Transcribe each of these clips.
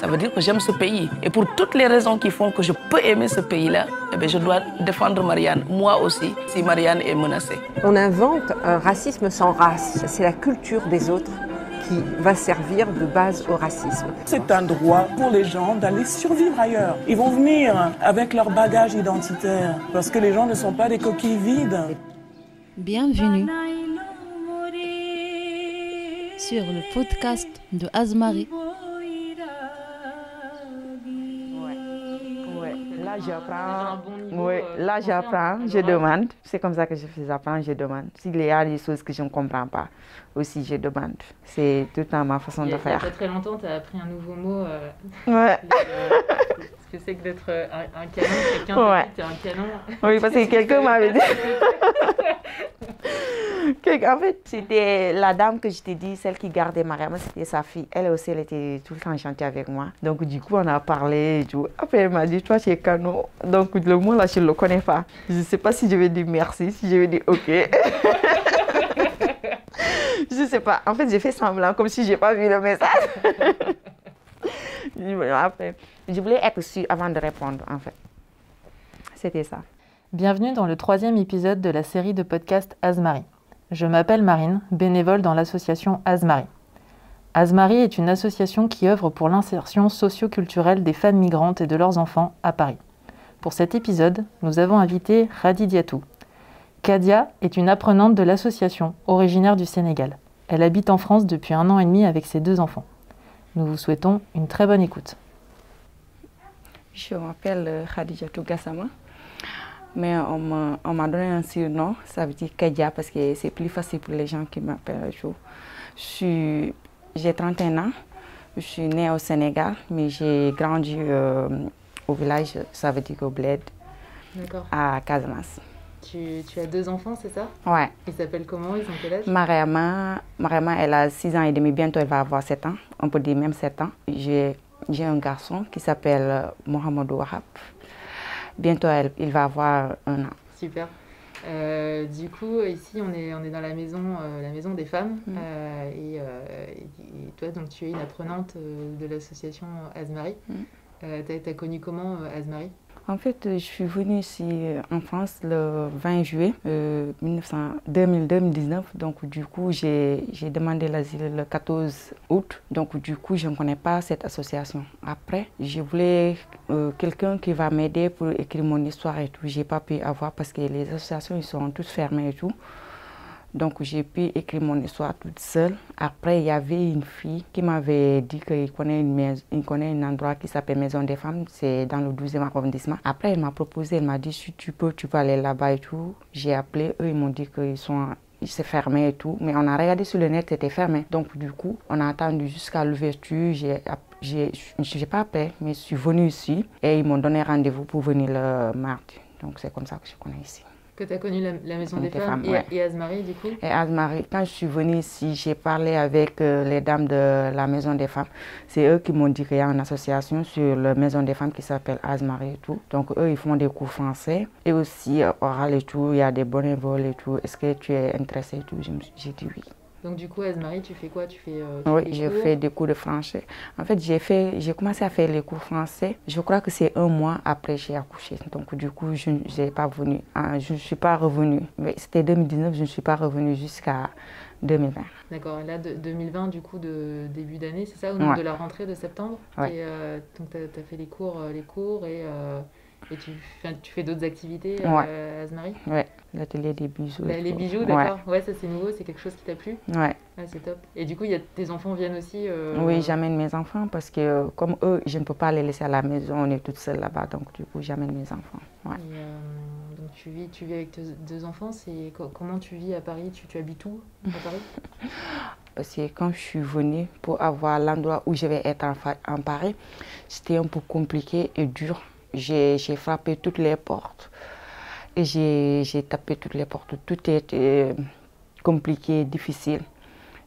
Ça veut dire que j'aime ce pays. Et pour toutes les raisons qui font que je peux aimer ce pays-là, eh bien, je dois défendre Marianne, moi aussi, si Marianne est menacée. On invente un racisme sans race. C'est la culture des autres qui va servir de base au racisme. C'est un droit pour les gens d'aller survivre ailleurs. Ils vont venir avec leur bagage identitaire parce que les gens ne sont pas des coquilles vides. Bienvenue sur le podcast de Azmari. Là j'apprends, je demande. C'est comme ça que je fais, j'apprends, je demande. S'il y a des choses que je ne comprends pas, aussi je demande. C'est tout le temps ma façon de faire. Il y a pas très longtemps, tu as appris un nouveau mot. Ouais. Ce que c'est que d'être un canon, quelqu'un ouais. t'es un canon. Oui, parce que quelqu'un m'avait dit. En fait, c'était la dame que je t'ai dit, celle qui gardait Mariam, c'était sa fille. Elle aussi, elle était tout le temps gentille avec moi. Donc, du coup, on a parlé et tout. Après, elle m'a dit, toi, tu es canon. Donc, le mot là, je ne le connais pas. Je ne sais pas si je vais dire merci, si je vais dire OK. Je ne sais pas. En fait, j'ai fait semblant, comme si je n'ai pas vu le message. Après, je voulais être sûre avant de répondre, en fait. C'était ça. Bienvenue dans le 3e épisode de la série de podcast Azmari. Je m'appelle Marine, bénévole dans l'association Azmari. Azmari est une association qui œuvre pour l'insertion socio-culturelle des femmes migrantes et de leurs enfants à Paris. Pour cet épisode, nous avons invité Khady Diatou. Kadia est une apprenante de l'association, originaire du Sénégal. Elle habite en France depuis 1 an et demi avec ses 2 enfants. Nous vous souhaitons une très bonne écoute. Je m'appelle Khady Diatou Gassama. Mais on m'a donné un surnom, ça veut dire Kadia parce que c'est plus facile pour les gens qui m'appellent. J'ai 31 ans, je suis née au Sénégal, mais j'ai grandi au village, ça veut dire au Bled, à Casamance. Tu as 2 enfants, c'est ça? Ouais. Ils s'appellent comment? Ils ont quel âge? Mariama, elle a 6 ans et demi, bientôt elle va avoir 7 ans, on peut dire même 7 ans. J'ai un garçon qui s'appelle Mohamedou Wahab. Bientôt, il va avoir 1 an. Super. Du coup, ici, on est dans la maison des femmes. Et toi, donc, tu es une apprenante de l'association Azmari. Tu as connu comment Azmari? En fait, je suis venue ici en France le 20 juillet 2019. Donc, du coup, j'ai demandé l'asile le 14 août. Donc, du coup, je ne connais pas cette association. Après, je voulais quelqu'un qui va m'aider pour écrire mon histoire et tout. Je n'ai pas pu avoir parce que les associations ils sont toutes fermées et tout. Donc, j'ai pu écrire mon histoire toute seule. Après, il y avait une fille qui m'avait dit qu'il connaît un endroit qui s'appelle Maison des Femmes. C'est dans le 12e arrondissement. Après, elle m'a proposé, elle m'a dit, si tu peux aller là-bas et tout. J'ai appelé, eux, ils m'ont dit qu'ils s'est fermé et tout. Mais on a regardé sur le net, c'était fermé. Donc, du coup, on a attendu jusqu'à l'ouverture. J'ai pas appelé, mais je suis venue ici. Et ils m'ont donné rendez-vous pour venir le mardi. Donc, c'est comme ça que je connais ici. Que tu as connu la Maison des Femmes ouais. Et Azmari, du coup? Et Azmari, quand je suis venue ici, j'ai parlé avec les dames de la Maison des Femmes. C'est eux qui m'ont dit qu'il y a une association sur la Maison des Femmes qui s'appelle Azmari et tout. Donc, eux, ils font des cours français et aussi oral et tout. Il y a des bénévoles et tout. Est-ce que tu es intéressée et tout? J'ai dit oui. Donc du coup, Azmari, tu fais quoi? Oui, je fais des cours de français. En fait, j'ai commencé à faire les cours français. Je crois que c'est 1 mois après que j'ai accouché. Donc du coup, je ne suis pas revenue. Mais c'était 2019, je ne suis pas revenue jusqu'à 2020. D'accord, et là, 2020, du coup, de début d'année, c'est ça? Au ouais. de la rentrée de septembre? Ouais. Donc tu as fait les cours et tu fais d'autres activités ouais. à Azmari? Oui, l'atelier des bijoux. Les bijoux, d'accord. Ouais, ça c'est nouveau, c'est quelque chose qui t'a plu? Ouais. Ah, c'est top. Et du coup, tes enfants viennent aussi Oui, j'amène mes enfants parce que comme eux, je ne peux pas les laisser à la maison, on est toute seule là-bas, donc du coup, j'amène mes enfants. Ouais. Et, donc tu vis avec tes 2 enfants, comment tu vis à Paris? Tu habites où à Paris? Parce que quand je suis venue pour avoir l'endroit où je vais être en Paris, c'était un peu compliqué et dur. J'ai frappé toutes les portes et j'ai tapé toutes les portes. Tout était compliqué, difficile.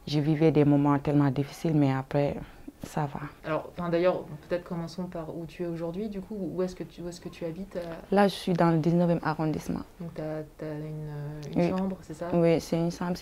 Je vivais des moments tellement difficiles, mais après, ça va. Alors, d'ailleurs, peut-être commençons par où tu es aujourd'hui, du coup, où est-ce que tu habites Là, je suis dans le 19e arrondissement. Donc, tu as une chambre, c'est ça? Oui, c'est une chambre,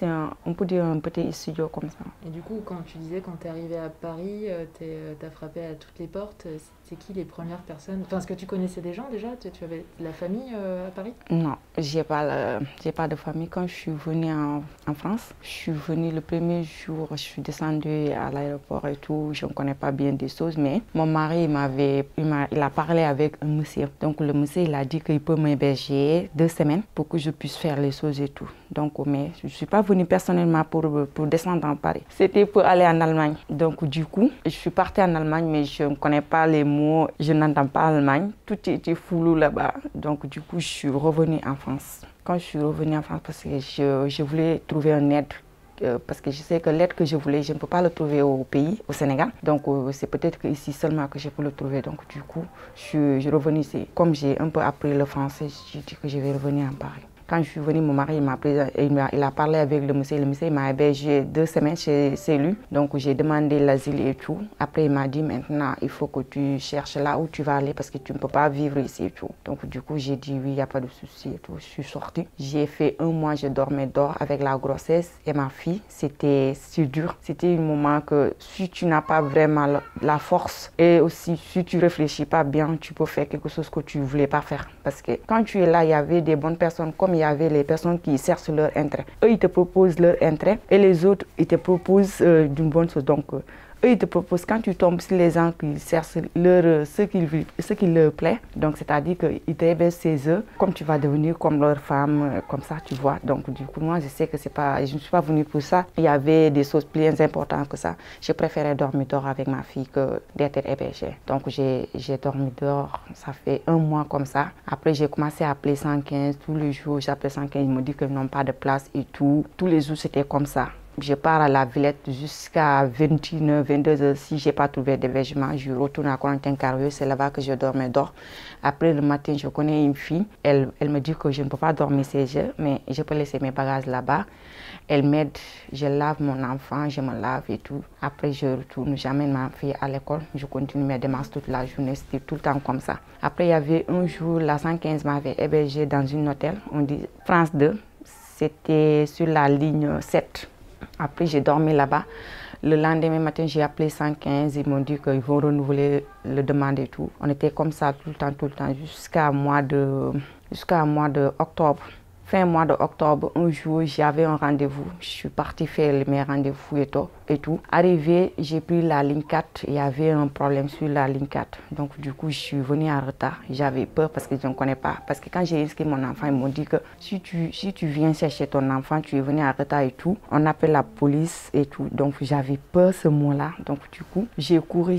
on peut dire un petit studio comme ça. Et du coup, quand tu disais, quand tu es arrivée à Paris, tu as frappé à toutes les portes, c'est qui les premières personnes? Enfin, est-ce que tu connaissais des gens déjà? Tu avais de la famille à Paris? Non, j'ai pas de famille. Quand je suis venue en France, je suis venue le premier jour, je suis descendue à l'aéroport et tout. Je ne connais pas bien des choses, mais mon mari il a parlé avec un monsieur. Donc le monsieur, il a dit qu'il peut m'héberger 2 semaines pour que je puisse faire les choses et tout. Donc, mais je ne suis pas venue personnellement pour descendre en Paris. C'était pour aller en Allemagne. Donc du coup, je suis partie en Allemagne, mais je ne connais pas les mots, je n'entends pas l'Allemagne. Tout était flou là-bas. Donc du coup, je suis revenue en France. Quand je suis revenue en France, parce que je voulais trouver une aide, parce que je sais que l'aide que je voulais, je ne peux pas le trouver au pays, au Sénégal. Donc c'est peut-être qu'ici seulement que je peux le trouver. Donc du coup, je suis revenue ici. Comme j'ai un peu appris le français, j'ai dit que je vais revenir en Paris. Quand je suis venue, mon mari il a parlé avec le monsieur. Le monsieur m'a hébergé 2 semaines chez lui. Donc j'ai demandé l'asile et tout. Après il m'a dit maintenant il faut que tu cherches là où tu vas aller parce que tu ne peux pas vivre ici et tout. Donc du coup j'ai dit oui, il n'y a pas de souci et tout. Je suis sortie. J'ai fait 1 mois, je dormais dehors avec la grossesse et ma fille. C'était si dur. C'était un moment que si tu n'as pas vraiment la force et aussi si tu réfléchis pas bien, tu peux faire quelque chose que tu ne voulais pas faire. Parce que quand tu es là, il y avait des bonnes personnes comme il y avait les personnes qui cherchent leur intérêt. Eux, ils te proposent leur intérêt et les autres, ils te proposent d'une bonne chose. Donc, eux, ils te proposent, quand tu tombes sur les gens qui cherchent ce qui leur plaît, donc c'est-à-dire qu'ils t'hébergent chez eux, comme tu vas devenir comme leur femme, comme ça, tu vois. Donc, du coup, moi, je sais que je ne suis pas venue pour ça. Il y avait des choses plus importantes que ça. Je préférais dormir dehors avec ma fille que d'être hébergée. Donc, j'ai dormi dehors. Ça fait 1 mois comme ça. Après, j'ai commencé à appeler 115. Tous les jours, j'appelais 115. Ils me disent qu'ils n'ont pas de place et tout. Tous les jours, c'était comme ça. Je pars à la Villette jusqu'à 21h, 22h. Si je n'ai pas trouvé d'hébergement, je retourne à Corentin-Carrieux. C'est là-bas que je dormais dehors. Après, le matin, je connais une fille. Elle me dit que je ne peux pas dormir chez eux, mais je peux laisser mes bagages là-bas. Elle m'aide. Je lave mon enfant, je me lave et tout. Après, je retourne. J'amène ma fille à l'école. Je continue mes démarches toute la journée. C'était tout le temps comme ça. Après, il y avait un jour, la 115 m'avait hébergée dans un hôtel. On dit France 2. C'était sur la ligne 7. Après, j'ai dormi là-bas. Le lendemain matin, j'ai appelé 115. Ils m'ont dit qu'ils vont renouveler le demande et tout. On était comme ça tout le temps, jusqu'à mois de octobre. Fin mois d'octobre, un jour, j'avais un rendez-vous. Je suis partie faire mes rendez-vous et tout. Arrivé, j'ai pris la ligne 4. Il y avait un problème sur la ligne 4. Donc, du coup, je suis venue en retard. J'avais peur parce que je ne connais pas. Parce que quand j'ai inscrit mon enfant, ils m'ont dit que si tu viens chercher ton enfant, tu es venu en retard et tout, on appelle la police et tout. Donc, j'avais peur ce mot-là. Donc, du coup, j'ai couru.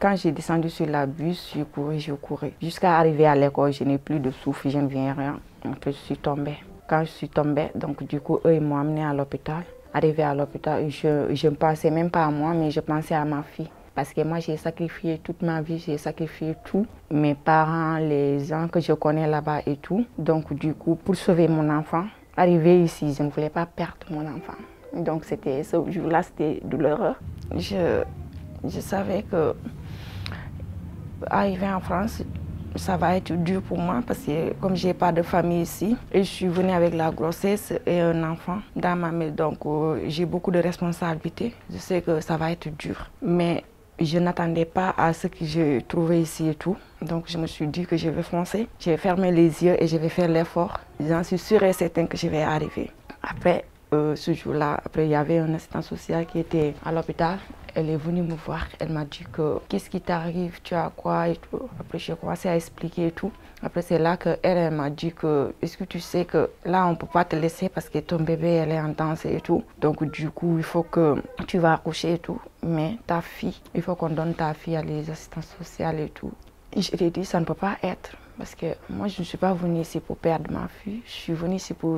Quand j'ai descendu sur la bus, j'ai couru. Jusqu'à arriver à l'école, je n'ai plus de souffle, je ne viens rien. Après, je suis tombée. Quand je suis tombée, donc du coup, eux, ils m'ont amenée à l'hôpital. Arrivée à l'hôpital, je ne pensais même pas à moi, mais je pensais à ma fille. Parce que moi, j'ai sacrifié toute ma vie, j'ai sacrifié tout. Mes parents, les gens que je connais là-bas et tout. Donc du coup, pour sauver mon enfant, arrivée ici, je ne voulais pas perdre mon enfant. Donc ce jour-là, c'était douloureux. Je savais que arriver en France, ça va être dur pour moi parce que comme je n'ai pas de famille ici, et je suis venue avec la grossesse et un enfant dans ma maison, donc j'ai beaucoup de responsabilités. Je sais que ça va être dur, mais je n'attendais pas à ce que j'ai trouvé ici et tout. Donc je me suis dit que je vais foncer, je vais fermer les yeux et je vais faire l'effort. J'en suis sûre et certaine que je vais arriver. Après ce jour-là, il y avait un assistant social qui était à l'hôpital. Elle est venue me voir, elle m'a dit que qu'est-ce qui t'arrive, tu as quoi et tout. Après j'ai commencé à expliquer et tout. Après c'est là qu'elle m'a dit que est-ce que tu sais que là on ne peut pas te laisser parce que ton bébé elle est en danse et tout. Donc du coup il faut que tu vas accoucher et tout. Mais ta fille, il faut qu'on donne ta fille à les assistants sociaux et tout. Et je lui ai dit ça ne peut pas être. Parce que moi, je ne suis pas venue ici pour perdre ma fille. Je suis venue ici pour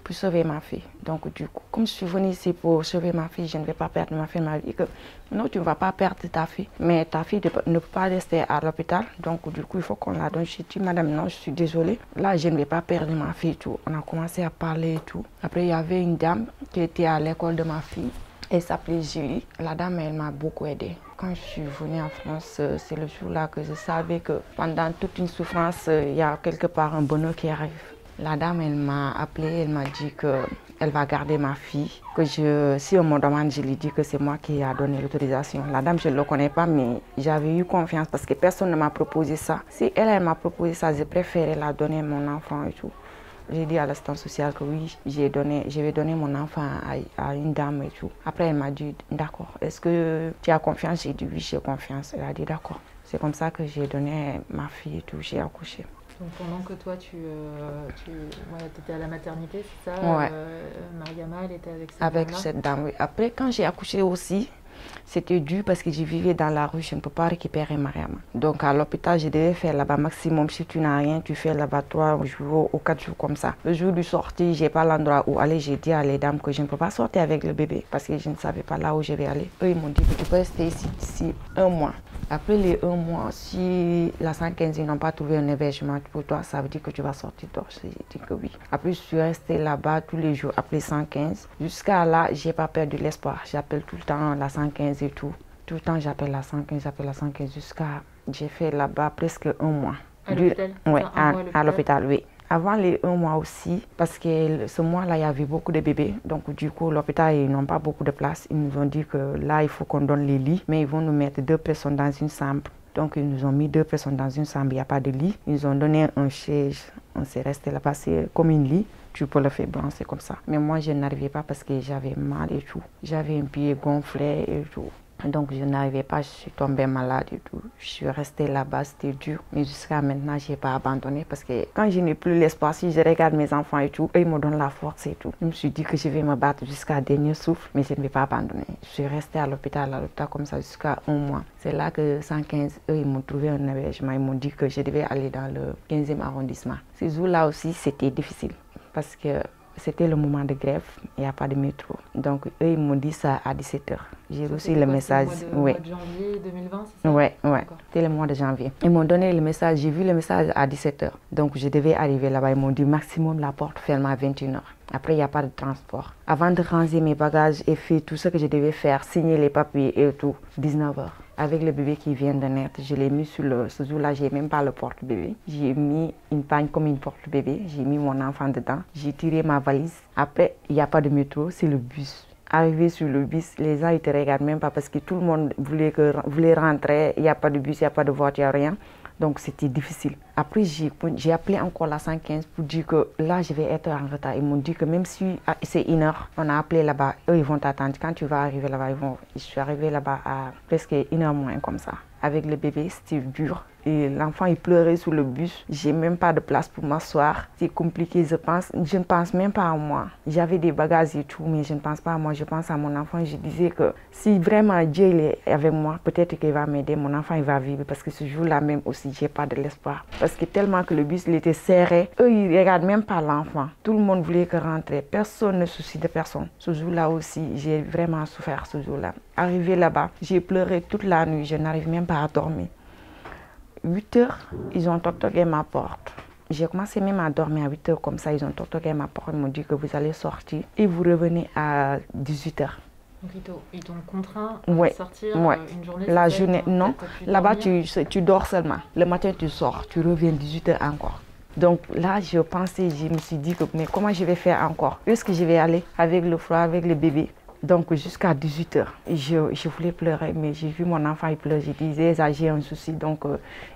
sauver ma fille. Donc, du coup, comme je suis venue ici pour sauver ma fille, je ne vais pas perdre ma fille. Elle m'a dit que non, tu ne vas pas perdre ta fille. Mais ta fille ne peut pas rester à l'hôpital. Donc, du coup, il faut qu'on la donne. Je dis, madame, non, je suis désolée. Là, je ne vais pas perdre ma fille. Tout. On a commencé à parler et tout. Après, il y avait une dame qui était à l'école de ma fille. Elle s'appelait Julie. La dame, elle m'a beaucoup aidée. Quand je suis venue en France, c'est le jour-là que je savais que pendant toute une souffrance, il y a quelque part un bonheur qui arrive. La dame, elle m'a appelée, elle m'a dit qu'elle va garder ma fille. Si on me demande, je lui dis que c'est moi qui ai donné l'autorisation. La dame, je ne le connais pas, mais j'avais eu confiance parce que personne ne m'a proposé ça. Si elle m'a proposé ça, j'ai préféré la donner mon enfant et tout. J'ai dit à l'assistance sociale que oui, je vais donner mon enfant à une dame et tout. Après, elle m'a dit, d'accord, est-ce que tu as confiance? J'ai dit oui, j'ai confiance. Elle a dit d'accord. C'est comme ça que j'ai donné ma fille et tout, j'ai accouché. Donc pendant que toi, tu étais à la maternité, c'est ça? Ouais. Mariama, elle était avec cette Avec dame-là? cette dame, oui. Après, quand j'ai accouché aussi, c'était dur parce que je vivais dans la rue, je ne peux pas récupérer Mariama. Donc à l'hôpital, je devais faire là-bas maximum. Si tu n'as rien, tu fais là-bas 3 jours ou 4 jours comme ça. Le jour du sortie, je n'ai pas l'endroit où aller. J'ai dit à les dames que je ne peux pas sortir avec le bébé parce que je ne savais pas là où je vais aller. Eux, ils m'ont dit que tu peux rester ici d'ici 1 mois. Après les 1 mois, si la 115, ils n'ont pas trouvé un hébergement pour toi, ça veut dire que tu vas sortir dehors. J'ai dit que oui. Après, je suis restée là-bas tous les jours, après 115. Jusqu'à là, je n'ai pas perdu l'espoir. J'appelle tout le temps la 115 et tout. Tout le temps, j'appelle la 115, jusqu'à... J'ai fait là-bas presque 1 mois. À l'hôpital? Oui, Enfin, à l'hôpital, oui. Avant les 1 mois aussi, parce que ce mois-là, il y avait beaucoup de bébés. Donc, du coup, l'hôpital, ils n'ont pas beaucoup de place. Ils nous ont dit que là, il faut qu'on donne les lits, mais ils vont nous mettre 2 personnes dans une chambre. Donc, ils nous ont mis 2 personnes dans une chambre, il n'y a pas de lit. Ils nous ont donné un chaise, on s'est resté là-bas, c'est comme une lit. Tu peux le faire blancer comme ça. Mais moi, je n'arrivais pas parce que j'avais mal et tout. J'avais un pied gonflé et tout. Donc je n'arrivais pas, je suis tombée malade et tout. Je suis restée là-bas, c'était dur. Mais jusqu'à maintenant, je n'ai pas abandonné parce que quand je n'ai plus l'espoir, si je regarde mes enfants et tout, eux, ils me donnent la force et tout. Je me suis dit que je vais me battre jusqu'à dernier souffle, mais je ne vais pas abandonner. Je suis restée à l'hôpital comme ça jusqu'à 1 mois. C'est là que 115, eux, ils m'ont trouvé un hébergement. Ils m'ont dit que je devais aller dans le 15e arrondissement. Ce jour-là aussi, c'était difficile parce que c'était le moment de grève, il n'y a pas de métro. Donc, eux, ils m'ont dit ça à 17h. J'ai reçu le message. Le mois de janvier 2020, c'est ça? Oui, c'était le mois de janvier. Ils m'ont donné le message, j'ai vu le message à 17h. Donc, je devais arriver là-bas. Ils m'ont dit maximum la porte ferme à 21h. Après, il n'y a pas de transport. Avant de ranger mes bagages et faire tout ce que je devais faire, signer les papiers et tout, 19h. Avec le bébé qui vient de naître, je l'ai mis sur ce jour-là, je n'ai même pas le porte-bébé. J'ai mis une pagne comme une porte-bébé, j'ai mis mon enfant dedans, j'ai tiré ma valise. Après, il n'y a pas de métro, c'est le bus. Arrivé sur le bus, les gens ne te regardent même pas parce que tout le monde voulait rentrer, il n'y a pas de bus, il n'y a pas de voiture, rien. Donc c'était difficile. Après, j'ai appelé encore la 115 pour dire que là, je vais être en retard. Ils m'ont dit que même si c'est 1 heure, on a appelé là-bas, eux, ils vont t'attendre. Quand tu vas arriver là-bas, je suis arrivée là-bas à presque 1 heure moins comme ça. Avec le bébé, c'était dur. Et l'enfant, il pleurait sur le bus. J'ai même pas de place pour m'asseoir. C'est compliqué, je ne pense même pas à moi. J'avais des bagages et tout, mais je ne pense pas à moi. Je pense à mon enfant. Je disais que si vraiment Dieu il est avec moi, peut-être qu'il va m'aider. Mon enfant, il va vivre. Parce que ce jour-là même aussi, j'ai pas de l'espoir. Parce que tellement que le bus, il était serré. Eux, ils ne regardent même pas l'enfant. Tout le monde voulait que rentrer. Personne ne soucie de personne. Ce jour-là aussi, j'ai vraiment souffert ce jour-là. Arrivé là-bas, j'ai pleuré toute la nuit. Je n'arrive même pas à dormir. 8h, ils ont toqué ma porte. J'ai commencé même à dormir à 8h comme ça. Ils ont toqué ma porte. Ils m'ont dit que vous allez sortir et vous revenez à 18h. Donc ils t'ont contraint à sortir une journée? La journée, non. Là-bas, tu dors seulement. Le matin, tu sors. Tu reviens 18h encore. Donc là, je me suis dit que mais comment je vais faire encore? Où est-ce que je vais aller avec le froid, avec le bébé? Donc jusqu'à 18h, je voulais pleurer, mais j'ai vu mon enfant, il pleure. Je disais, j'ai un souci, donc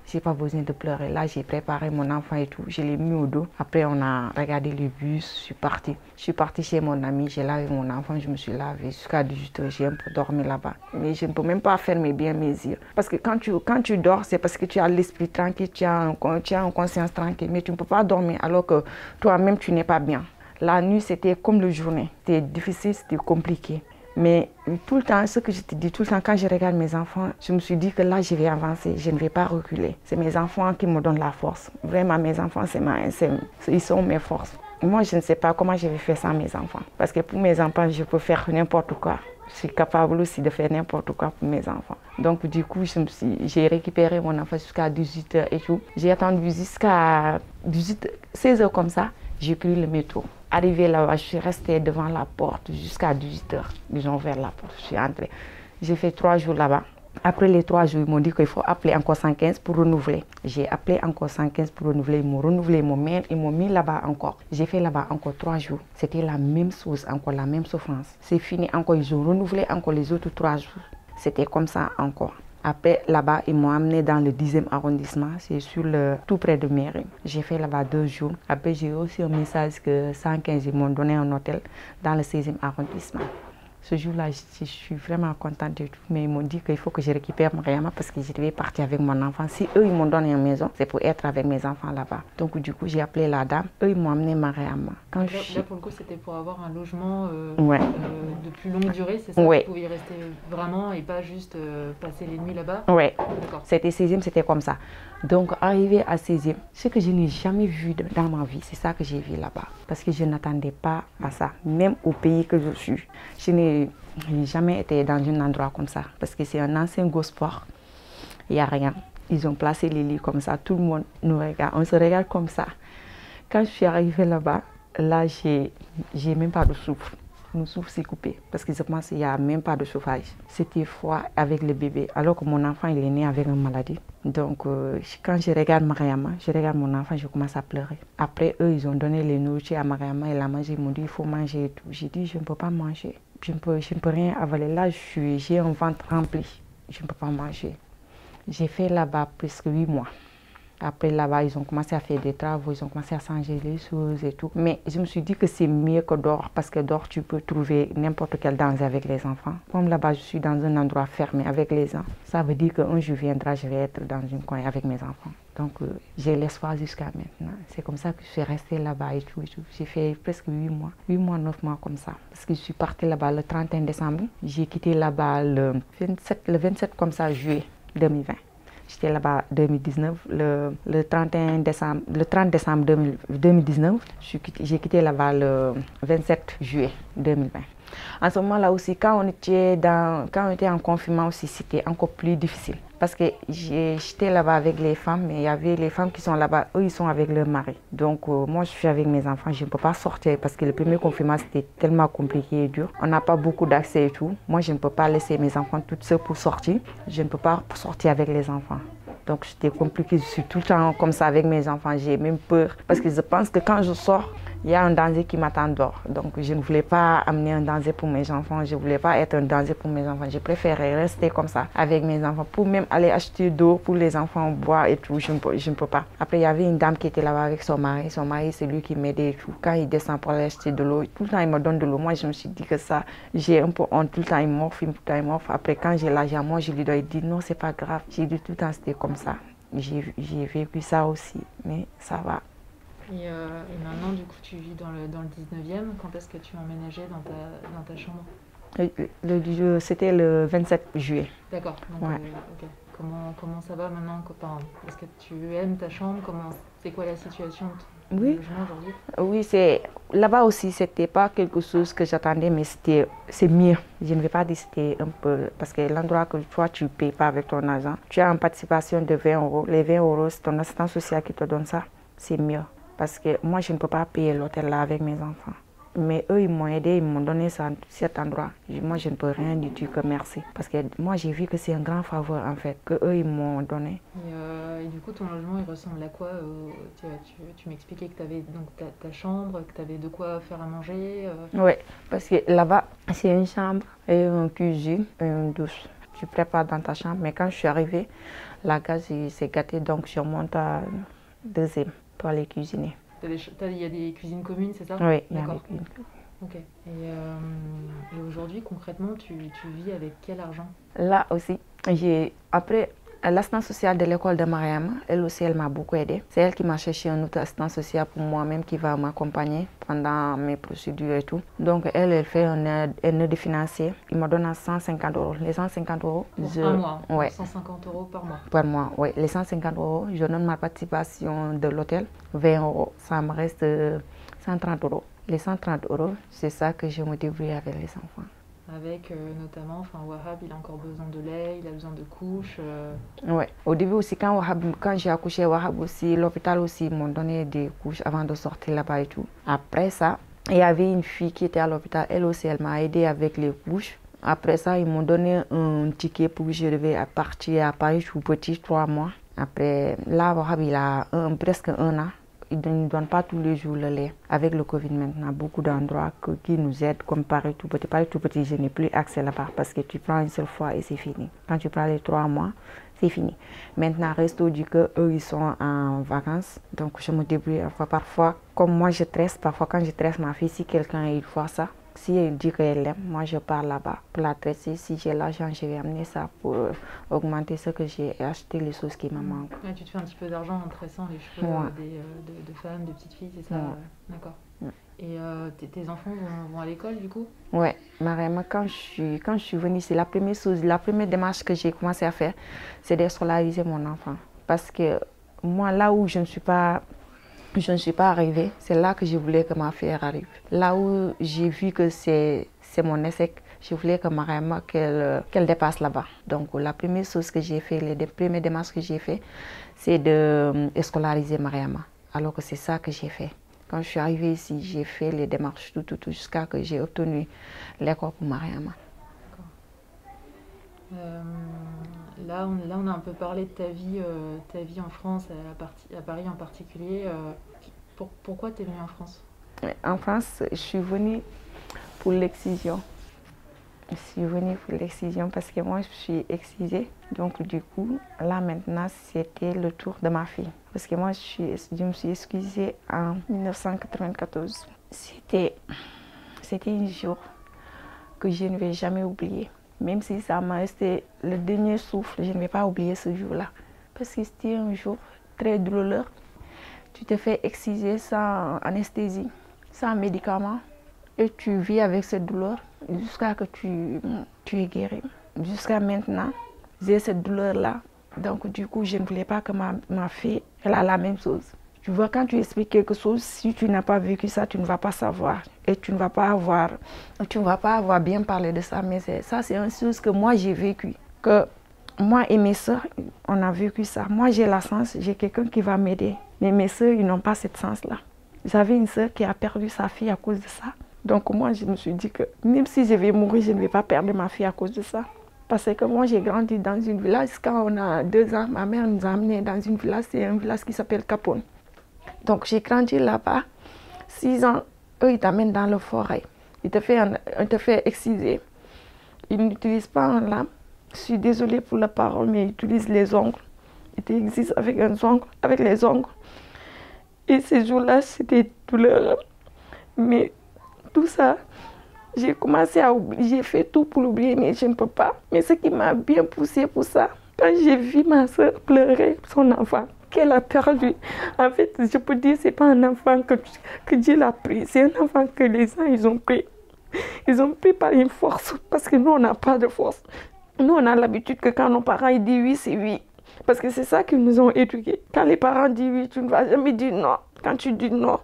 je n'ai pas besoin de pleurer. Là, j'ai préparé mon enfant et tout, je l'ai mis au dos. Après, on a regardé le bus, je suis partie. Je suis partie chez mon ami, j'ai lavé mon enfant, je me suis lavée. Jusqu'à 18h, j'ai un peu dormi là-bas. Mais je ne peux même pas fermer bien mes yeux. Parce que quand tu dors, c'est parce que tu as l'esprit tranquille, tu as une conscience tranquille, mais tu ne peux pas dormir alors que toi-même, tu n'es pas bien. La nuit, c'était comme la journée. C'était difficile, c'était compliqué. Mais tout le temps, ce que je te dis, tout le temps, quand je regarde mes enfants, je me suis dit que là, je vais avancer, je ne vais pas reculer. C'est mes enfants qui me donnent la force. Vraiment, mes enfants, ils sont mes forces. Moi, je ne sais pas comment je vais faire sans mes enfants. Parce que pour mes enfants, je peux faire n'importe quoi. Je suis capable aussi de faire n'importe quoi pour mes enfants. Donc du coup, j'ai récupéré mon enfant jusqu'à 18h et tout. J'ai attendu jusqu'à 16h comme ça. J'ai pris le métro. Arrivé là-bas, je suis restée devant la porte jusqu'à 18h. Ils ont ouvert la porte, je suis entrée. J'ai fait 3 jours là-bas. Après les 3 jours, ils m'ont dit qu'il faut appeler encore 115 pour renouveler. J'ai appelé encore 115 pour renouveler. Ils m'ont renouvelé, ils m'ont mis là-bas encore. J'ai fait là-bas encore 3 jours. C'était la même chose, encore la même souffrance. C'est fini encore, ils ont renouvelé encore les autres 3 jours. C'était comme ça encore. Après, là-bas, ils m'ont amené dans le 10e arrondissement. C'est tout près de Mairie. J'ai fait là-bas 2 jours. Après, j'ai reçu un message que 115, ils m'ont donné un hôtel dans le 16e arrondissement. Ce jour-là, je suis vraiment contente de tout. Mais ils m'ont dit qu'il faut que je récupère Mariama parce que je devais partir avec mon enfant. Si eux, ils m'ont donné une maison, c'est pour être avec mes enfants là-bas. Donc, du coup, j'ai appelé la dame. Eux, ils m'ont amené Mariama. Là, pour le coup, c'était pour avoir un logement ouais. De plus longue durée, c'est ça? Ouais. Vous pouviez rester vraiment et pas juste passer les nuits là-bas? Oui, c'était 16e, c'était comme ça. Donc, arrivé à 16e, ce que je n'ai jamais vu dans ma vie, c'est ça que j'ai vu là-bas. Parce que je n'attendais pas à ça, même au pays que je suis. Je n'ai jamais été dans un endroit comme ça. Parce que c'est un ancien gosport, il n'y a rien. Ils ont placé les lits comme ça, tout le monde nous regarde, on se regarde comme ça. Quand je suis arrivée là-bas, là, j'ai même pas de souffle. Mon souffle s'est coupé parce que je pense qu'il n'y a même pas de chauffage. C'était froid avec le bébé, alors que mon enfant il est né avec une maladie. Donc quand je regarde Mariama, je regarde mon enfant, je commence à pleurer. Après eux, ils ont donné les nourritures à Mariama, elle a mangé, ils m'ont dit il faut manger et tout. J'ai dit je ne peux pas manger, je ne peux rien avaler. Là, j'ai un ventre rempli, je ne peux pas manger. J'ai fait là-bas presque 8 mois. Après là-bas, ils ont commencé à faire des travaux, ils ont commencé à changer les choses et tout. Mais je me suis dit que c'est mieux que dehors, parce que dehors, tu peux trouver n'importe quel danger avec les enfants. Comme là-bas, je suis dans un endroit fermé avec les gens. Ça veut dire qu'un jour viendra, je vais être dans un coin avec mes enfants. Donc, j'ai l'espoir jusqu'à maintenant. C'est comme ça que je suis restée là-bas et tout. J'ai fait presque 8 mois, 9 mois comme ça. Parce que je suis partie là-bas le 31 décembre. J'ai quitté là-bas le 27 comme ça, juillet 2020. J'étais là-bas en 2019, le 30 décembre 2019. J'ai quitté là-bas le 27 juillet 2020. En ce moment-là aussi, quand on était en confinement aussi, c'était encore plus difficile. Parce que j'étais là-bas avec les femmes, mais il y avait les femmes qui sont là-bas, eux ils sont avec leur mari. Donc moi je suis avec mes enfants, je ne peux pas sortir parce que le premier confinement c'était tellement compliqué et dur. On n'a pas beaucoup d'accès et tout. Moi je ne peux pas laisser mes enfants toutes seules pour sortir. Je ne peux pas sortir avec les enfants. Donc c'était compliqué, je suis tout le temps comme ça avec mes enfants, j'ai même peur. Parce que je pense que quand je sors, il y a un danger qui m'attend dehors. Donc je ne voulais pas amener un danger pour mes enfants, je ne voulais pas être un danger pour mes enfants. Je préférais rester comme ça avec mes enfants pour même aller acheter d'eau pour les enfants boire et tout, je ne peux pas. Après il y avait une dame qui était là-bas avec son mari c'est lui qui m'aidait et tout. Quand il descend pour aller acheter de l'eau, tout le temps il me donne de l'eau. Moi je me suis dit que ça, j'ai un peu honte, tout le temps il m'offre. Après quand j'ai l'argent, moi je lui dois dire non c'est pas grave. J'ai dit tout le temps c'était comme ça. J'ai vécu ça aussi, mais ça va. Et maintenant, du coup, tu vis dans le 19e. Quand est-ce que tu as emménagé dans ta chambre? C'était le 27 juillet. D'accord. Ouais. Okay. Comment ça va maintenant? Est-ce que tu aimes ta chambre? C'est quoi la situation de oui. logement aujourd'hui? Oui, là-bas aussi, c'était pas quelque chose que j'attendais, mais c'est mieux. Je ne vais pas dire c'était un peu... Parce que l'endroit que toi, tu ne payes pas avec ton argent, tu as une participation de 20 €. Les 20 €, c'est ton assistant social qui te donne ça. C'est mieux. Parce que moi, je ne peux pas payer l'hôtel là avec mes enfants. Mais eux, ils m'ont aidé, ils m'ont donné cet endroit. Moi, je ne peux rien du tout que merci. Parce que moi, j'ai vu que c'est un grand faveur, en fait, que eux ils m'ont donné. Et du coup, ton logement, il ressemble à quoi? Tu m'expliquais que tu avais donc ta chambre, que tu avais de quoi faire à manger. Oui, parce que là-bas, c'est une chambre et une cuisine et une douche. Tu prépares dans ta chambre, mais quand je suis arrivée, la gaz s'est gâtée, donc je monte à 2e pour aller cuisiner. Il y a des cuisines communes, c'est ça? Oui, il y a des cuisines communes. Ok. Et aujourd'hui, concrètement, tu vis avec quel argent? Là aussi, après l'assistante sociale de l'école de Mariama, elle aussi, elle m'a beaucoup aidée. C'est elle qui m'a cherché un autre assistant social pour moi-même qui va m'accompagner pendant mes procédures et tout. Donc, elle fait un aide financier. Il me donne 150 €. Les 150 €. Un mois? Ouais. 150 € par mois? Par mois, oui. Les 150 €, je donne ma participation de l'hôtel, 20 €. Ça me reste 130 €. Les 130 €, c'est ça que je me débrouille avec les enfants. avec notamment, Wahab, il a encore besoin de lait, il a besoin de couches. Ouais. Au début aussi, quand j'ai accouché Wahab aussi, l'hôpital aussi m'ont donné des couches avant de sortir là-bas et tout. Après ça, il y avait une fille qui était à l'hôpital, elle aussi, elle m'a aidé avec les couches. Après ça, ils m'ont donné un ticket pour que je devais partir à Paris tout petit, 3 mois. Après, là, Wahab, il a presque 1 an. Ils ne donnent pas tous les jours le lait. Avec le Covid maintenant, beaucoup d'endroits qui nous aident, comme Paris tout petit. Paris tout petit, je n'ai plus accès là-bas parce que tu prends une seule fois et c'est fini. Quand tu prends les 3 mois, c'est fini. Maintenant, Resto dit qu'eux, ils sont en vacances. Donc, je me débrouille parfois. Comme moi, je tresse. Parfois, quand je tresse ma fille, si quelqu'un il voit ça, si elle dit qu'elle l'aime, moi je pars là-bas pour la tresser. Si j'ai l'argent, je vais amener ça pour augmenter ce que j'ai acheté, les choses qui me manquent. Ouais, tu te fais un petit peu d'argent en tressant les cheveux de femmes, de petites filles, c'est ça? D'accord. Et tes enfants vont à l'école du coup? Ouais, Mariama, quand je suis venue, c'est la première démarche que j'ai commencé à faire, c'est de scolariser mon enfant. Parce que moi, là où je ne suis pas arrivée, c'est là que je voulais que ma fille arrive. Là où j'ai vu que c'est mon échec, je voulais que Mariama, qu'elle dépasse là-bas. Donc la première chose que j'ai fait, les premières démarches que j'ai fait, c'est de scolariser Mariama. Alors que c'est ça que j'ai fait. Quand je suis arrivée ici, j'ai fait les démarches tout jusqu'à que j'ai obtenu l'école pour Mariama. Là, on a un peu parlé de ta vie en France, à Paris en particulier. Pourquoi tu es venue en France? En France, je suis venue pour l'excision. Je suis venue pour l'excision parce que moi, je suis excisée. Donc, du coup, là, maintenant, c'était le tour de ma fille. Parce que moi, je me suis excisée en 1994. C'était un jour que je ne vais jamais oublier. Même si ça m'a resté le dernier souffle, je ne vais pas oublier ce jour-là. Parce que c'était un jour très douloureux. Tu te fais exciser sans anesthésie, sans médicaments. Et tu vis avec cette douleur jusqu'à ce que tu es guéri. Jusqu'à maintenant, j'ai cette douleur-là. Donc du coup, je ne voulais pas que ma fille elle a la même chose. Tu vois, quand tu expliques quelque chose, si tu n'as pas vécu ça, tu ne vas pas savoir. Et tu ne vas pas avoir bien parlé de ça. Mais ça, c'est une chose que moi, j'ai vécu. Que moi et mes soeurs, on a vécu ça. Moi, j'ai la chance, j'ai quelqu'un qui va m'aider. Mais mes soeurs, ils n'ont pas cette chance-là. J'avais une soeur qui a perdu sa fille à cause de ça. Donc moi, je me suis dit que même si je vais mourir, je ne vais pas perdre ma fille à cause de ça. Parce que moi, j'ai grandi dans une village. Quand on a 2 ans, ma mère nous a amenés dans une village. C'est un village qui s'appelle Capone. Donc j'ai grandi là-bas. 6 ans, eux, ils t'amènent dans la forêt. Ils te font exciser. Ils n'utilisent pas un lame. Je suis désolée pour la parole, mais ils utilisent les ongles. Ils t'excisent avec les ongles. Et ces jours-là, c'était douloureux. Mais tout ça, j'ai commencé à oublier. J'ai fait tout pour l'oublier, mais je ne peux pas. Mais ce qui m'a bien poussé pour ça, quand j'ai vu ma soeur pleurer son enfant, qu'elle a perdu. En fait, je peux dire que ce n'est pas un enfant que Dieu l'a pris. C'est un enfant que les gens, ils ont pris. Ils ont pris par une force, parce que nous, on n'a pas de force. Nous, on a l'habitude que quand nos parents ils disent oui, c'est oui. Parce que c'est ça qu'ils nous ont éduqués. Quand les parents disent oui, tu ne vas jamais dire non. Quand tu dis non,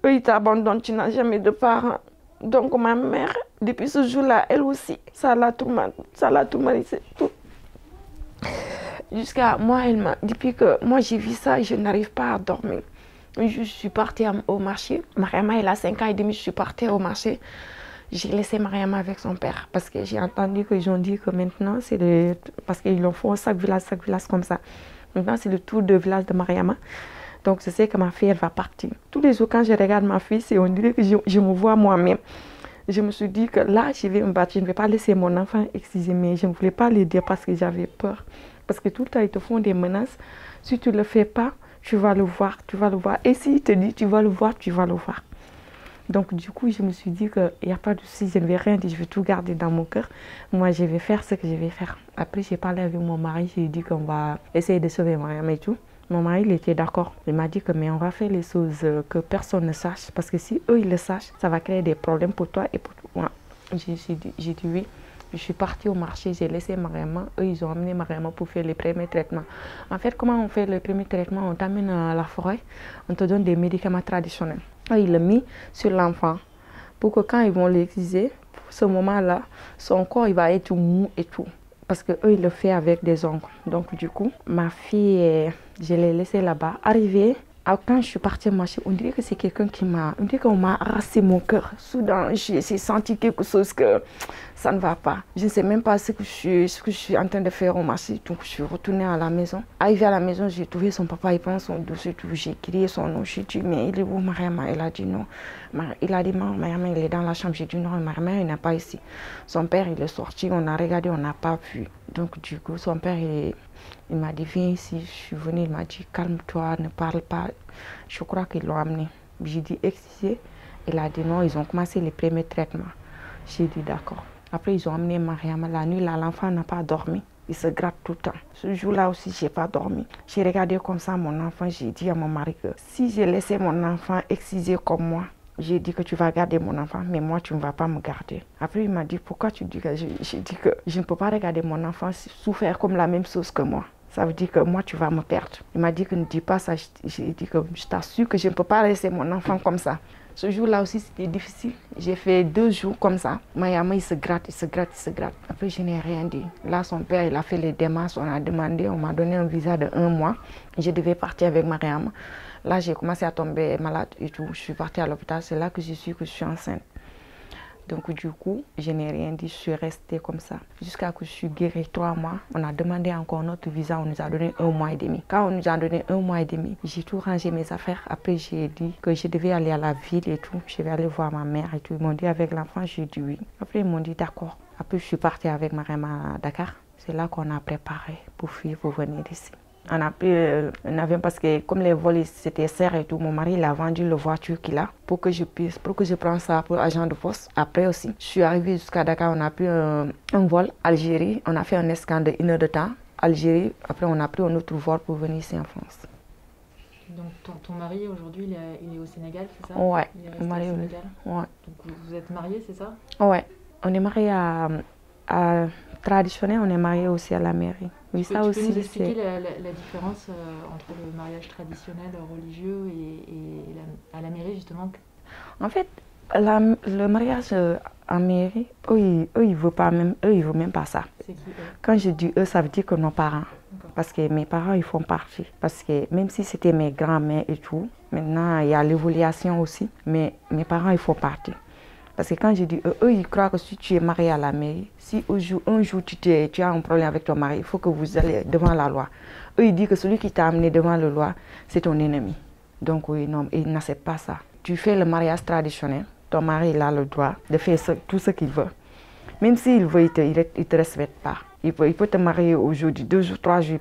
eux, ils t'abandonnent, tu n'as jamais de parents. Donc ma mère, depuis ce jour-là, elle aussi, ça l'a tourmenté, c'est tout. Jusqu'à moi, depuis que moi j'ai vu ça, je n'arrive pas à dormir. Je suis partie au marché. Mariama, elle a 5 ans et demi, je suis partie au marché. J'ai laissé Mariama avec son père parce que j'ai entendu qu'ils ont dit que maintenant, parce qu'ils l'ont fait chaque village comme ça. Maintenant, c'est le tour de village de Mariama. Donc, je sais que ma fille, elle va partir. Tous les jours, quand je regarde ma fille, on dirait que je me vois moi-même. Je me suis dit que là, je vais me battre. Je ne vais pas laisser mon enfant exciser, mais je ne voulais pas le dire parce que j'avais peur. Parce que tout le temps, ils te font des menaces. Si tu ne le fais pas, tu vas le voir. Et s'il te dit, tu vas le voir. Donc, du coup, je me suis dit qu'il n'y a pas de souci, je ne vais rien dire, je vais tout garder dans mon cœur. Moi, je vais faire ce que je vais faire. Après, j'ai parlé avec mon mari, j'ai dit qu'on va essayer de sauver Mariama et tout. Mon mari, il était d'accord. Il m'a dit que mais on va faire les choses que personne ne sache. Parce que si eux, ils le sachent, ça va créer des problèmes pour toi et pour moi. J'ai dit oui. Je suis partie au marché, j'ai laissé Mariama. Eux, ils ont amené Mariama pour faire les premiers traitements. En fait, comment on fait les premiers traitements? On t'amène à la forêt, on te donne des médicaments traditionnels. Ils l'ont mis sur l'enfant pour que quand ils vont l'exciser, pour ce moment-là, son corps il va être mou et tout. Parce qu'eux, ils le font avec des ongles. Donc du coup, ma fille, je l'ai laissée là-bas. Arrivée, quand je suis partie marcher, on dirait que c'est quelqu'un qui m'a... On dirait qu'on m'a arraché mon cœur. Soudain, j'ai senti quelque chose que ça ne va pas. Je ne sais même pas ce que je suis en train de faire au marché. Donc je suis retournée à la maison. Arrivée à la maison, j'ai trouvé son papa, il prend son dossier, tout. J'ai crié son nom. J'ai dit, mais il est où Mariama? Elle a dit non. Il a dit, Mariama, il est dans la chambre. J'ai dit non, Mariama, il n'est pas ici. Son père, il est sorti, on a regardé, on n'a pas vu. Donc du coup, son père, il m'a dit, viens ici. Je suis venue, il m'a dit, calme-toi, ne parle pas. Je crois qu'ils l'ont amené. J'ai dit, excisé. Il a dit non, ils ont commencé les premiers traitements. J'ai dit, d'accord. Après, ils ont amené Mariama. La nuit, là, l'enfant n'a pas dormi. Il se gratte tout le temps. Ce jour-là aussi, je n'ai pas dormi. J'ai regardé comme ça mon enfant. J'ai dit à mon mari que si j'ai laissé mon enfant excisé comme moi, j'ai dit que tu vas garder mon enfant, mais moi, tu ne vas pas me garder. Après, il m'a dit, pourquoi tu dis que... J'ai dit que je ne peux pas regarder mon enfant souffrir comme la même chose que moi. Ça veut dire que moi, tu vas me perdre. Il m'a dit que ne dis pas ça. J'ai dit que je t'assure que je ne peux pas laisser mon enfant comme ça. Ce jour-là aussi, c'était difficile. J'ai fait 2 jours comme ça. Mariama, il se gratte, il se gratte, il se gratte. Après, je n'ai rien dit. Là, son père, il a fait les démarches. On a demandé, on m'a donné un visa de 1 mois. Je devais partir avec Mariama. Là, j'ai commencé à tomber malade et tout. Je suis partie à l'hôpital. C'est là que je suis enceinte. Donc, du coup, je n'ai rien dit. Je suis restée comme ça. Jusqu'à ce que je suis guérie 3 mois. On a demandé encore notre visa. On nous a donné 1 mois et demi. Quand on nous a donné 1 mois et demi, j'ai tout rangé mes affaires. Après, j'ai dit que je devais aller à la ville et tout. Je vais aller voir ma mère et tout. Ils m'ont dit avec l'enfant, j'ai dit oui. Après, ils m'ont dit d'accord. Après, je suis partie avec Mariama à Dakar. C'est là qu'on a préparé pour fuir, pour venir ici. On a pris un avion parce que comme les vols c'était serré et tout, mon mari il a vendu la voiture qu'il a pour que je prenne ça pour agent de poste. Après aussi, je suis arrivée jusqu'à Dakar, on a pris un vol Algérie, on a fait un escale de 1 heure de temps. Algérie, après on a pris un autre vol pour venir ici en France. Donc ton mari aujourd'hui il est au Sénégal, c'est ça? Ouais, il est resté au Sénégal. Ouais. Donc vous êtes mariés, c'est ça? Ouais, on est mariés à traditionnel, on est mariés aussi à la mairie. Oui, tu peux nous expliquer la différence entre le mariage traditionnel religieux et à la mairie justement? En fait, le mariage en mairie, eux ils veulent même pas ça. C'est qui eux? Quand je dis eux, ça veut dire que nos parents. Parce que mes parents, ils font partie. Parce que même si c'était mes grands-mères et tout, maintenant il y a l'évolution aussi, mais mes parents, ils font partie. Parce que quand je dis eux, ils croient que si tu es marié à la mairie, si un jour tu as un problème avec ton mari, il faut que vous allez devant la loi. Eux, ils disent que celui qui t'a amené devant la loi, c'est ton ennemi. Donc oui, non, ils n'acceptent pas ça. Tu fais le mariage traditionnel, ton mari il a le droit de faire tout ce qu'il veut. Même s'il veut, il ne te respecte pas. Il peut te marier aujourd'hui, 2 jours, 3 jours,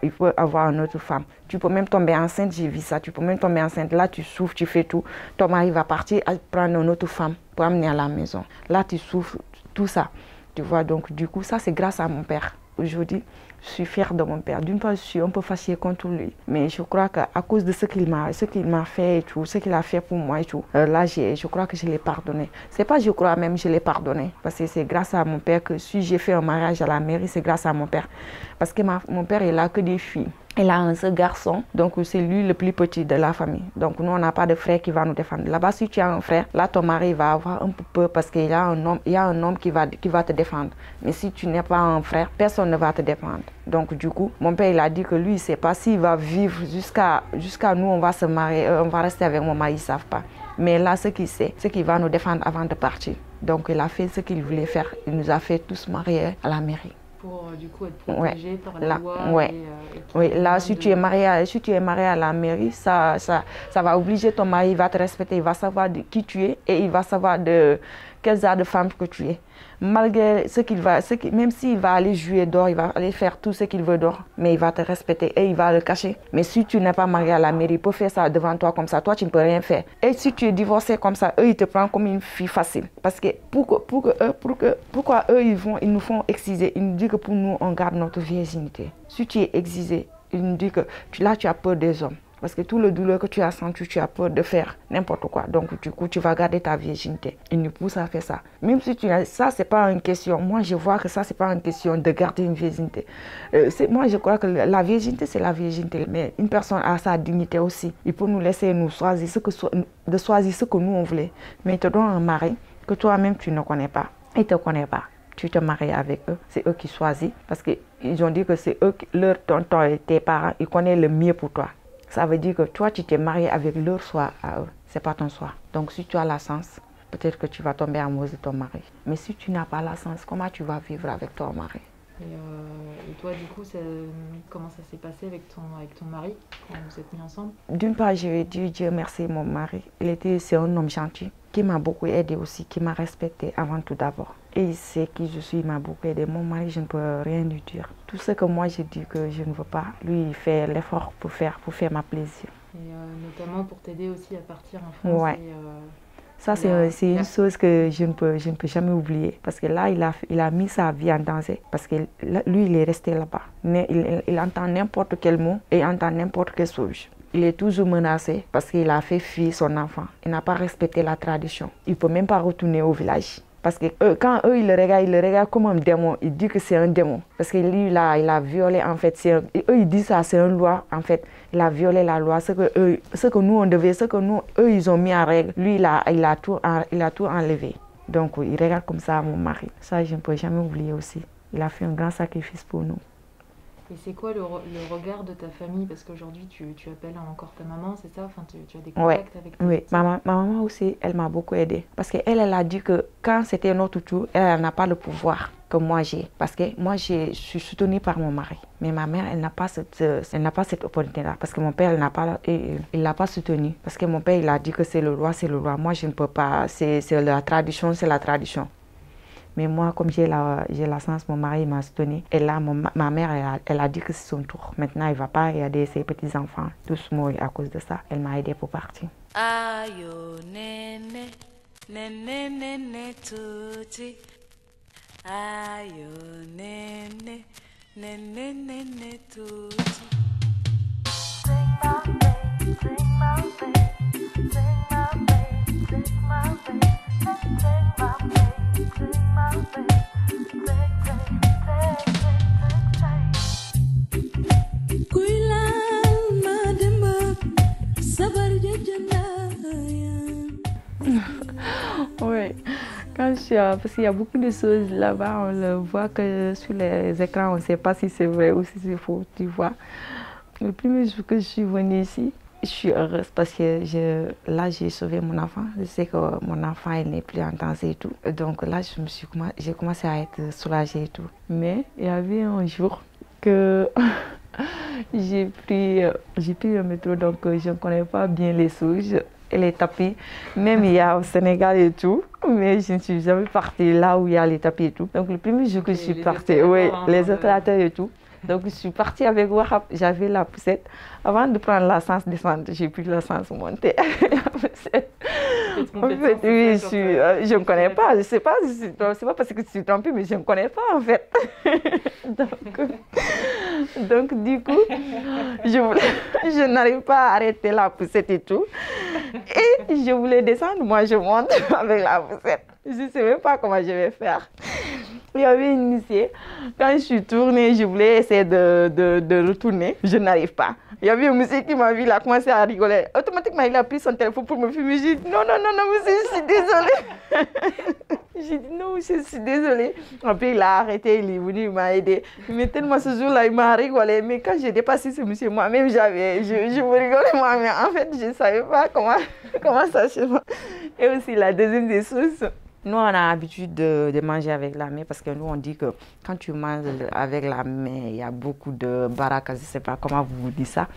il peut avoir une autre femme. Tu peux même tomber enceinte, j'ai vu ça, tu peux même tomber enceinte. Là, tu souffres, tu fais tout. Ton mari va partir prendre une autre femme pour amener à la maison. Là, tu souffres, tout ça. Tu vois, donc du coup, ça, c'est grâce à mon père. Aujourd'hui, je suis fière de mon père. D'une part, je suis un peu fâchée contre lui. Mais je crois qu'à cause de ce qu'il m'a fait et tout, ce qu'il a fait pour moi et tout, là, je crois que je l'ai pardonné. C'est pas je crois même, je l'ai pardonné. Parce que c'est grâce à mon père que si j'ai fait un mariage à la mairie, c'est grâce à mon père. Parce que mon père, il a que des filles. Il a un seul garçon, donc c'est lui le plus petit de la famille. Donc nous, on n'a pas de frère qui va nous défendre. Là-bas, si tu as un frère, là, ton mari va avoir un peu peur parce qu'il y a un homme qui va te défendre. Mais si tu n'es pas un frère, personne ne va te défendre. Donc du coup, mon père, il a dit que lui, il ne sait pas s'il va vivre jusqu'à nous, on va se marier, on va rester avec mon mari, ils ne savent pas. Mais là, ce qu'il sait, c'est qu'il va nous défendre avant de partir. Donc il a fait ce qu'il voulait faire. Il nous a fait tous marier à la mairie. Pour du coup être protégé par la loi. Oui, là, si tu es marié à la mairie, ça va obliger ton mari, il va te respecter, il va savoir de qui tu es et il va savoir de quel genre de femme que tu es. Malgré même s'il va aller jouer dehors, il va aller faire tout ce qu'il veut dehors, mais il va te respecter et il va le cacher. Mais si tu n'es pas marié à la mairie, il peut faire ça devant toi comme ça, toi tu ne peux rien faire. Et si tu es divorcé comme ça, eux ils te prennent comme une fille facile. Parce que pourquoi eux ils nous font exciser? Ils nous disent que pour nous on garde notre virginité. Si tu es excisé, ils nous disent que là tu as peur des hommes. Parce que tout le douleur que tu as senti, tu as peur de faire n'importe quoi. Donc, du coup, tu vas garder ta virginité. Ils nous poussent à faire ça. Même si ça, c'est pas une question. Moi, je vois que ça, c'est pas une question de garder une virginité. Moi, je crois que la virginité, c'est la virginité. Mais une personne a sa dignité aussi. Il peut nous laisser nous choisir ce que nous, on voulait. Mais il te donne un mari que toi-même, tu ne connais pas. Ils ne te connaissent pas. Tu te maries avec eux, c'est eux qui choisissent parce qu'ils ont dit que c'est eux, leur tonton et tes parents, ils connaissent le mieux pour toi. Ça veut dire que toi, tu t'es marié avec leur choix à eux, c'est pas ton choix. Donc si tu as la chance, peut-être que tu vas tomber amoureuse de ton mari. Mais si tu n'as pas la chance, comment tu vas vivre avec ton mari? Et toi, du coup, comment ça s'est passé avec ton mari quand vous êtes mis ensemble? D'une part, je vais dire Dieu merci, mon mari. C'est un homme gentil qui m'a beaucoup aidé aussi, qui m'a respecté avant tout d'abord. Et il sait qui je suis, il m'a beaucoup aidé. Mon mari, je ne peux rien lui dire. Tout ce que moi je dis que je ne veux pas, lui, il fait l'effort pour faire ma plaisir. Et notamment pour t'aider aussi à partir en France. Ouais. Ça, c'est une chose que je ne peux jamais oublier. Parce que là, il a mis sa vie en danger. Parce que lui, il est resté là-bas. Mais il entend n'importe quel mot et entend n'importe quelle chose. Il est toujours menacé parce qu'il a fait fuir son enfant. Il n'a pas respecté la tradition. Il ne peut même pas retourner au village. Parce que quand eux, ils le regardent comme un démon. Ils disent que c'est un démon. Parce que lui, il a violé, en fait. Eux, ils disent ça, c'est une loi. En fait, il a violé la loi. Ce que nous, on devait, eux, ils ont mis en règle. Lui, il a tout enlevé. Donc, il regarde comme ça mon mari. Ça, je ne peux jamais oublier aussi. Il a fait un grand sacrifice pour nous. Et c'est quoi le regard de ta famille? Parce qu'aujourd'hui, tu appelles encore ta maman, c'est ça? Enfin, tu as des contacts avec ta Oui, ma maman aussi, elle m'a beaucoup aidée. Parce qu'elle a dit que quand c'était notre tour, elle n'a pas le pouvoir que moi j'ai. Parce que moi, je suis soutenue par mon mari. Mais ma mère, elle n'a pas cette opportunité-là. Parce que mon père, il ne l'a pas soutenue. Parce que mon père, il a dit que c'est le roi, c'est le roi. Moi, je ne peux pas. C'est la tradition, c'est la tradition. Mais moi, comme j'ai la chance, mon mari m'a soutenue. Et là, ma mère, elle a dit que c'est son tour. Maintenant, elle ne va pas regarder ses petits-enfants. Tous morts à cause de ça. Elle m'a aidée pour partir. Ayo nene, nene nene tuti. Ayo nene, nene nene tuti. Sing my baby, sing my baby, sing my baby, sing my baby, sing my baby. Oui, parce qu'il y a beaucoup de choses là-bas, on le voit que sur les écrans, on ne sait pas si c'est vrai ou si c'est faux, tu vois. Le premier jour que je suis venue ici, je suis heureuse parce que là, j'ai sauvé mon enfant. Je sais que mon enfant n'est plus en danger et tout. Donc là, j'ai commencé à être soulagée et tout. Mais il y avait un jour que j'ai pris le métro, donc je ne connais pas bien les souches et les tapis. Même il y a au Sénégal et tout, mais je ne suis jamais partie là où il y a les tapis et tout. Donc le premier jour que je suis partie, oui, les opérateurs et tout. Donc je suis partie avec Wahab, j'avais la poussette. Avant de prendre la sens descendre, j'ai pris la sens monter avec la poussette. En fait, oui, je ne me connais pas, je ne sais pas, c'est pas parce que je suis trompée, mais je ne me connais pas en fait. donc du coup, je n'arrive pas à arrêter la poussette et tout. Et je voulais descendre, moi je monte avec la poussette. Je ne sais même pas comment je vais faire. Il y avait une initiée. Quand je suis tournée, je voulais essayer de retourner. Je n'arrive pas. Il y avait un monsieur qui m'a vu, il a commencé à rigoler. Automatiquement, il a pris son téléphone pour me filmer. J'ai dit non, monsieur, je suis désolée. J'ai dit non, monsieur, je suis désolée. Après, il a arrêté, il est venu, il m'a aidé. Mais tellement ce jour-là, il m'a rigolé. Mais quand j'ai dépassé ce monsieur, moi-même, je me rigolais moi-même. En fait, je ne savais pas comment ça se passe. Et aussi, la deuxième des choses. Nous, on a l'habitude de manger avec la main parce que nous, on dit que quand tu manges avec la main, il y a beaucoup de baraka, je ne sais pas comment vous dites ça,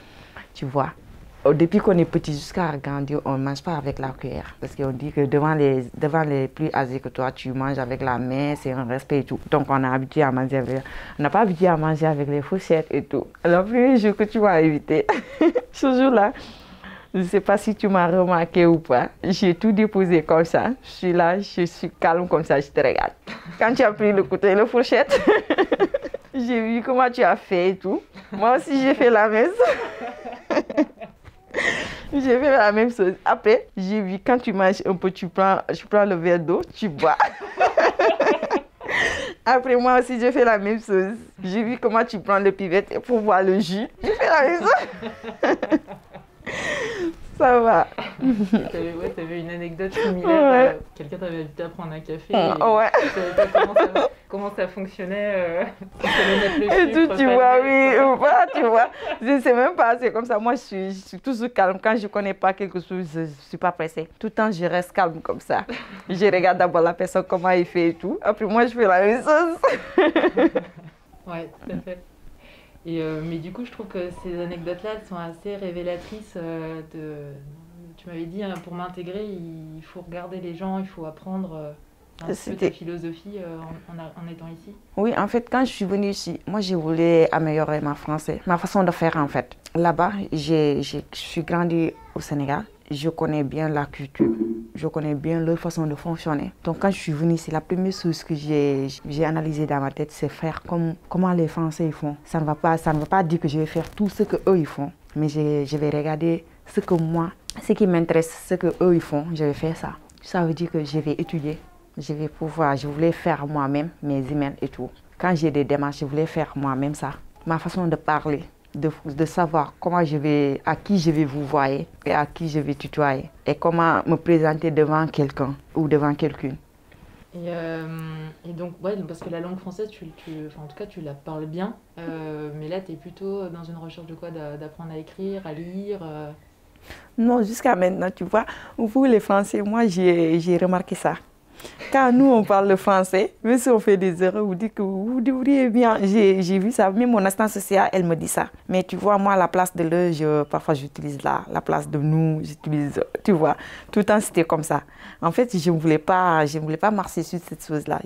tu vois. Depuis qu'on est petit jusqu'à grandir, on ne mange pas avec la cuillère. Parce qu'on dit que devant les plus âgés que toi, tu manges avec la main, c'est un respect et tout. Donc, on a habitué à manger avec... On n'a pas habitué à manger avec les fourchettes et tout. Alors, le premier jour que tu m'as invité, ce jour-là, je ne sais pas si tu m'as remarqué ou pas. J'ai tout déposé comme ça. Je suis là, je suis calme comme ça, je te regarde. Quand tu as pris le couteau et la fourchette, j'ai vu comment tu as fait et tout. Moi aussi, j'ai fait la même chose. J'ai fait la même chose. Après, j'ai vu quand tu manges un peu, tu prends le verre d'eau, tu bois. Après, moi aussi, j'ai fait la même chose. J'ai vu comment tu prends le pivette pour boire le jus. J'ai fait la même chose. Ça va. T'avais une anecdote similaire. Quelqu'un t'avait invité à prendre un café. Ouais. Tu savais pas comment ça fonctionnait. Et tout, tu vois, oui, ou pas, tu vois. Je sais même pas, c'est comme ça. Moi, je suis toujours calme. Quand je connais pas quelque chose, je suis pas pressée. Tout le temps, je reste calme comme ça. Je regarde d'abord la personne, comment il fait et tout. Après, moi, je fais la même chose. Ouais, tout à fait. Et, mais du coup, je trouve que ces anecdotes-là, elles sont assez révélatrices de... Tu m'avais dit, hein, pour m'intégrer, il faut regarder les gens, il faut apprendre un peu ta philosophie en étant ici. Oui, en fait, quand je suis venue ici, moi, je voulais améliorer ma français, ma façon de faire, en fait. Là-bas, je suis grandie au Sénégal. Je connais bien la culture, je connais bien leur façon de fonctionner. Donc quand je suis venue, c'est la première chose que j'ai analysée dans ma tête, c'est faire comment les Français ils font. Ça ne va pas dire que je vais faire tout ce qu'eux ils font, mais je vais regarder ce que moi, ce qui m'intéresse, ce qu'eux ils font, je vais faire ça. Ça veut dire que je vais étudier, je voulais faire moi-même mes emails et tout. Quand j'ai des démarches, je voulais faire moi-même ça. Ma façon de parler. De savoir à qui je vais vous voir et à qui je vais tutoyer et comment me présenter devant quelqu'un ou devant quelqu'une. Et donc, ouais, parce que la langue française, en tout cas, tu la parles bien, mais là, tu es plutôt dans une recherche de quoi? D'apprendre à écrire, à lire Non, jusqu'à maintenant, tu vois, vous les Français, moi, j'ai remarqué ça. Quand nous, on parle le français, même si on fait des erreurs, vous dites que vous devriez bien. J'ai vu ça, même mon assistante sociale, elle me dit ça. Mais tu vois, moi, à la place de l'eux, parfois j'utilise la place de nous, j'utilise, tu vois. Tout le temps, c'était comme ça. En fait, je ne voulais pas marcher sur cette chose-là.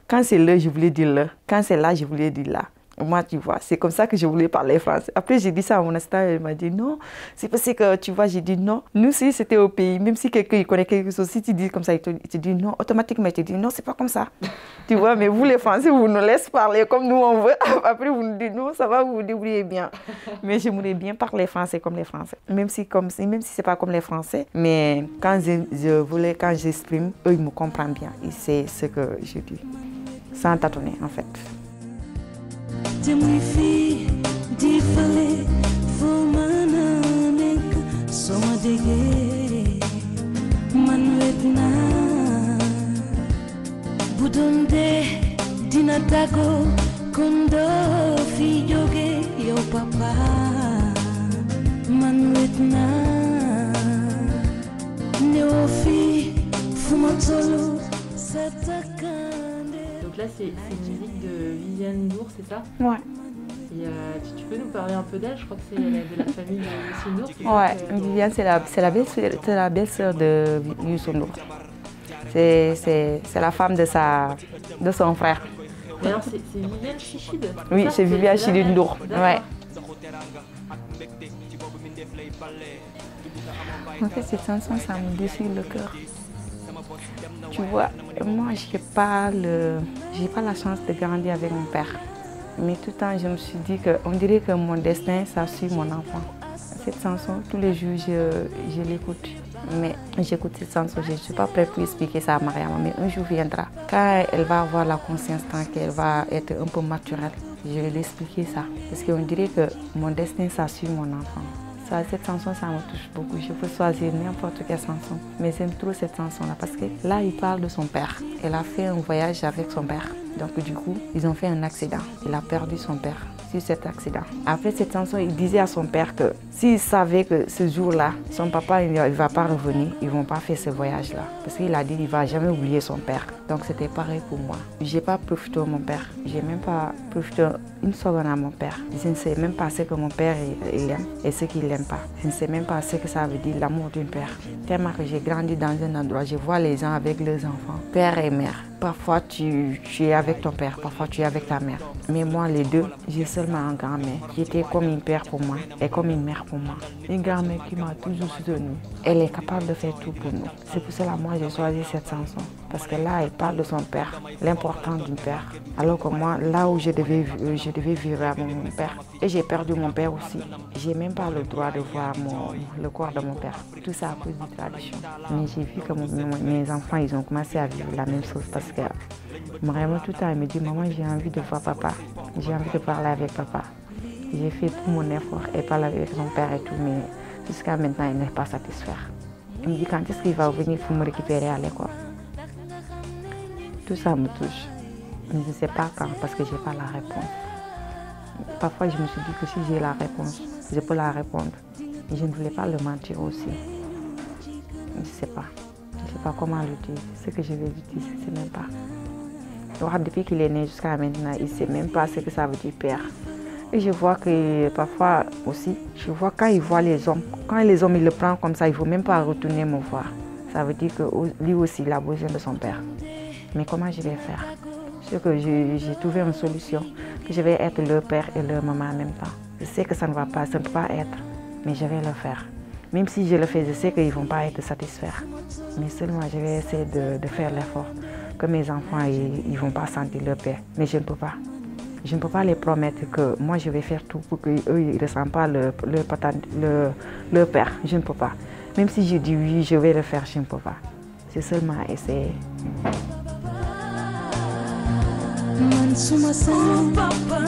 Quand c'est le, je voulais dire le. Quand c'est là, je voulais dire là. Moi, tu vois, c'est comme ça que je voulais parler français. Après, j'ai dit ça à mon assistant, elle m'a dit non. C'est parce que, tu vois, j'ai dit non. Nous, si c'était au pays, même si quelqu'un connaît quelque chose, si tu dis comme ça, il te dit non, automatiquement, il te dit non, c'est pas comme ça. Tu vois, mais vous, les Français, vous nous laissez parler comme nous, on veut. Après, vous nous dites non, ça va, vous vous débrouillez bien. Mais j'aimerais bien parler français comme les Français. Même si c'est pas comme les Français, mais quand quand j'exprime, eux, ils me comprennent bien. Et c'est ce que je dis. Sans tâtonner, en fait. Temui di fale fumana nek soma dege manwetna budonde dinatago kondo fi joge yo papa manwetna neofi fumatolo sataka. Donc là, c'est une musique de Viviane Nour, c'est ça? Ouais. Et tu peux nous parler un peu d'elle? Je crois que c'est de la famille de Youssou N'Dour. Ouais, Viviane, c'est la belle-sœur de Youssou N'Dour. C'est la femme de son frère. Mais alors, c'est Viviane Chidid? Oui, c'est Viviane Chidid N'Dour. Ouais. En fait, cette chanson, ça me déchire le cœur. Tu vois, moi, j'ai pas la chance de grandir avec mon père. Mais tout le temps, je me suis dit qu'on dirait que mon destin, ça suit mon enfant. Cette chanson, tous les jours, je l'écoute. Mais j'écoute cette chanson, je ne suis pas prête pour expliquer ça à Mariama, mais un jour viendra. Quand elle va avoir la conscience, qu'elle va être un peu naturelle, je vais lui expliquer ça. Parce qu'on dirait que mon destin, ça suit mon enfant. Cette chanson, ça me touche beaucoup. Je peux choisir n'importe quelle chanson. Mais j'aime trop cette chanson-là parce que là, il parle de son père. Elle a fait un voyage avec son père. Donc du coup, ils ont fait un accident. Il a perdu son père sur cet accident. Après cette chanson, il disait à son père que s'il savait que ce jour-là, son papa il ne va pas revenir, ils ne vont pas faire ce voyage-là. Parce qu'il a dit qu'il ne va jamais oublier son père. Donc c'était pareil pour moi. Je n'ai pas profité de mon père. Je n'ai même pas profité une seconde à mon père. Je ne sais même pas ce que mon père il aime et ce qu'il n'aime pas. Je ne sais même pas ce que ça veut dire l'amour d'un père. Tellement que j'ai grandi dans un endroit, je vois les gens avec leurs enfants, père et mère. Parfois tu es avec ton père, parfois tu es avec ta mère. Mais moi les deux, j'ai seulement un grand-mère qui était comme une père pour moi et comme une mère pour moi. Une grand-mère qui m'a toujours soutenue. Elle est capable de faire tout pour nous. C'est pour cela que moi j'ai choisi cette chanson. Parce que là, elle parle de son père, l'importance du père. Alors que moi, là où je devais vivre avec mon père, et j'ai perdu mon père aussi. J'ai même pas le droit de voir le corps de mon père. Tout ça à cause de tradition. Mais j'ai vu que mes enfants, ils ont commencé à vivre la même chose parce que vraiment tout le temps, ils me disent, maman, j'ai envie de voir papa. J'ai envie de parler avec papa. J'ai fait tout mon effort et parler avec son père et tout, mais Jusqu'à maintenant, il n'est pas satisfait. Il me dit quand est-ce qu'il va venir pour me récupérer à l'école. Tout ça me touche. Je ne sais pas quand parce que je n'ai pas la réponse. Parfois, je me suis dit que si j'ai la réponse, je peux la répondre. Et je ne voulais pas le mentir aussi. Je ne sais pas. Je ne sais pas comment le dire. Ce que je vais lui dire, je ne sais même pas. Donc, depuis qu'il est né jusqu'à maintenant, il ne sait même pas ce que ça veut dire père. Et je vois que parfois aussi, je vois quand il voit les hommes, quand les hommes il le prennent comme ça, il ne faut même pas retourner me voir. Ça veut dire que lui aussi, il a besoin de son père. Mais comment je vais faire? Je sais que j'ai trouvé une solution, que je vais être leur père et leur maman en même temps. Je sais que ça ne va pas, ça ne peut pas être, mais je vais le faire. Même si je le fais, je sais qu'ils ne vont pas être satisfaits. Mais seulement, je vais essayer de faire l'effort, que mes enfants ils ne vont pas sentir leur père. Mais je ne peux pas. Je ne peux pas les promettre que moi je vais faire tout pour qu'eux ne ressentent pas leur père. Je ne peux pas. Même si je dis oui, je vais le faire, je ne peux pas. C'est seulement essayer. Papa,